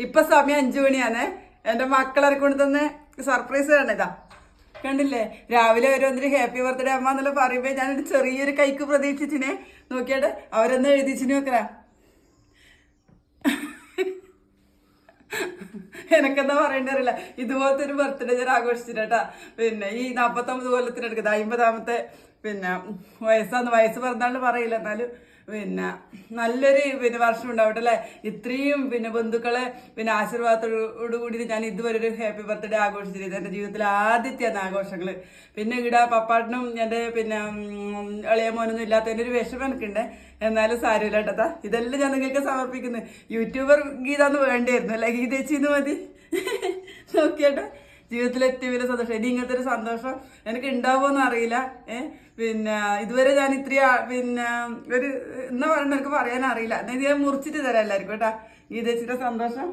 ഇപ്പൊ സമയം 5 മണിയാണ്. എന്റെ മക്കളെ കൊണ്ട് തന്നെ സർപ്രൈസ് കണ്ടിതാ, കണ്ടില്ലേ? രാവിലെ ഓരോന്നിന് ഹാപ്പി ബർത്ത്ഡേ അമ്മ എന്നുള്ള പറയുമ്പോ ഞാനൊരു ചെറിയൊരു കൈക്ക് പ്രതീക്ഷിച്ചിനെ. നോക്കിയാട്ടെ അവരൊന്ന് എഴുതിച്ചിന് നോക്കരാ. എനക്കെന്താ പറയണ്ടറിയില്ല. ഇതുപോലത്തെ ഒരു ബർത്ത്ഡേ ഞാൻ ആഘോഷിച്ചിട്ടാ. പിന്നെ ഈ 49 കൊല്ലത്തിനെടുക്കുന്നത് 50ാമത്തെ പിന്നെ വയസ്സ് പറഞ്ഞാലും പറയില്ല. എന്നാലും പിന്നെ നല്ലൊരു വർഷം ഉണ്ടാവട്ടെ അല്ലേ. ഇത്രയും ബന്ധുക്കളെ ആശീർവാദത്തോടു കൂടി ഞാൻ ഇതുവരെ ഒരു ഹാപ്പി ബർത്ത്ഡേ ആഘോഷിച്ചിരുന്നത്. എൻ്റെ ജീവിതത്തിലെ ആദ്യത്തെയാണ് ആഘോഷങ്ങൾ. പിന്നെ ഇവിടെ പപ്പാട്ടിനും എൻ്റെ ഇളയ മോനൊന്നും ഇല്ലാത്തതിൻ്റെ ഒരു വിഷമം എനിക്കുണ്ട്. എന്നാലും സാരമില്ല കേട്ടതാ. ഇതെല്ലാം ഞാൻ നിങ്ങൾക്ക് സമർപ്പിക്കുന്നു. യൂട്യൂബർ ഗീതാന്ന് വേണ്ടിയായിരുന്നു അല്ലെ, ഗീതേച്ചിന്ന് മതി. നോക്കിയാട്ടെ, ജീവിതത്തിൽ ഏറ്റവും വലിയ സന്തോഷം. ഇനി ഇങ്ങനത്തെ ഒരു സന്തോഷം എനിക്ക് ഉണ്ടാവുമെന്ന് അറിയില്ല. ഇതുവരെ ഞാൻ ഒരു എന്നാ പറയണ്ട എനിക്ക് പറയാൻ അറിയില്ല. ഞാൻ മുറിച്ചിട്ട് തരാം എല്ലാവർക്കും കേട്ടാ. ഗീതേച്ചിയുടെ സന്തോഷം